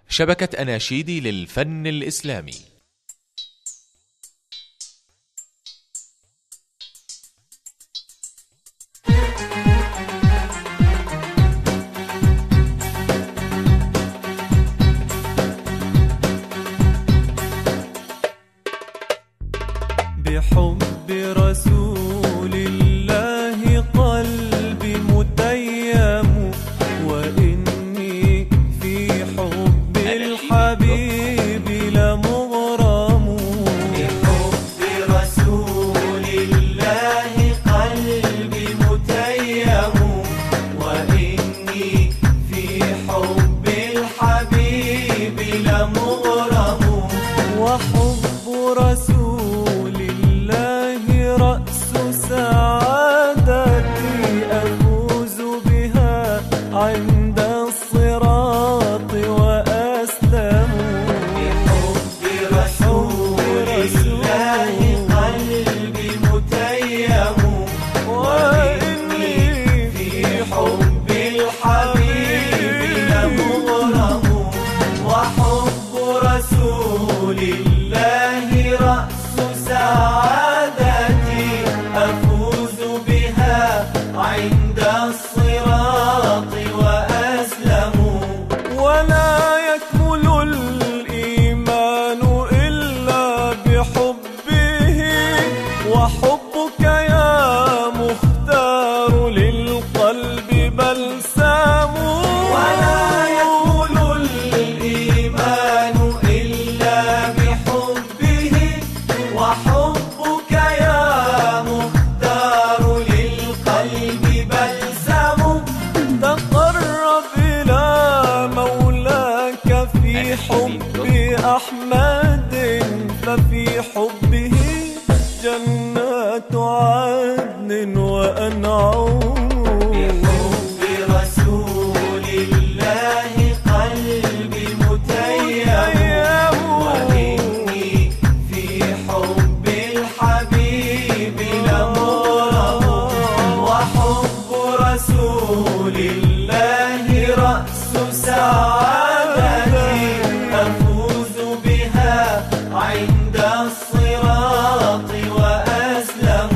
شبكة أناشيد للفن الإسلامي. بحب رسول الله قلبي متيم، وإني في حب الحبيب لمغرم. بحب رسول الله قلبي متيم، وإني في حب الحبيب لمغرم. وحب رسول الله رأس سعادتي أفوز بها عند الصراط وأسلم. بحب رسول الله قلبي متيم، وإني في حب الحبيب لمغرم. وحب رسول الله رأس سعادتي أفوز بها عند الصراط وأسلم. ولا يكمل الإيمان إلا بحبه، وحبك يا مختار للقلب بلسام. ولا يكمل الإيمان إلا بحبه، وحبك يا مختار للقلب بلسم. تقرب إلى مولاك في حب أحمد، ففي حبه جنات عدن وأنعام. بحب رسول الله قلبي متيم، وإني في حب الحبيب لمغرم. وحب رسول الله رأس سعادتي أفوز بها عند الصراط وأسلم.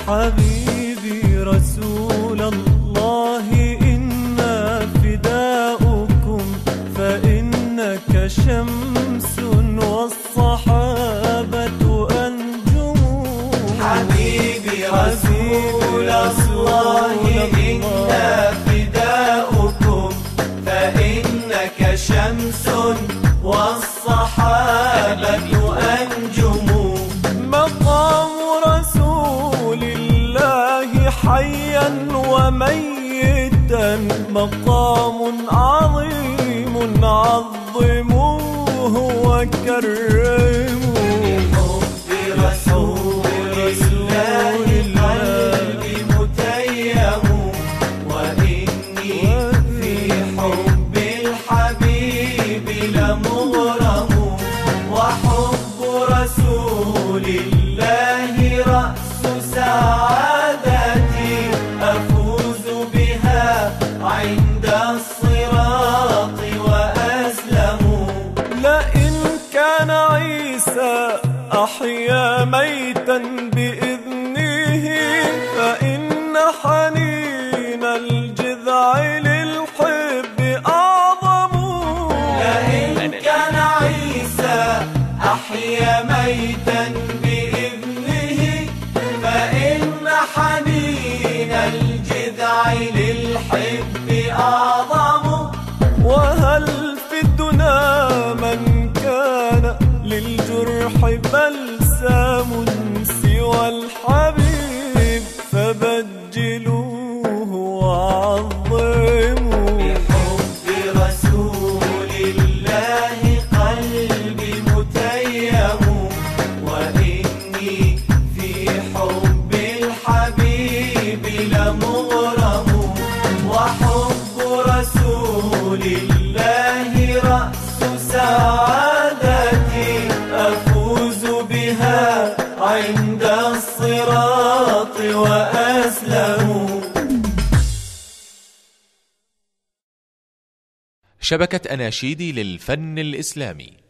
حبيبي رسول الله إنا فداؤكم، فإنك شمس والصحابة أنجم. حبيبي رسول الله إنا فداؤكم، فإنك شمس والصحابة أنجم. مقام رسول الله حيا وميتا مقام عظيم، عظموه وكرموه. بحب رسول الله قلبي متيم، وإني في حب الحبيب لمغرم. وحب رسول الله رأس سعادتي أفوز بها عند الصراط وأسلم. لئن كان عيسى أحيا ميتا بإذنه، فإن حنين الجذع للحب أعظم. لئن كان عيسى أحيا ميتا بإذنه، فإن حنين الجذع للحب أعظم. وهل في الدنا من كان للجرح بلسام سوى الحبيب، فبجلوه وعظموه. بحب رسول الله قلبي متيم، وإني في حب الحبيب لمغرم. وحب رسول الله رأس سعادتي أفوز بها عند الصراط شبكة أناشيدي للفن الإسلامي.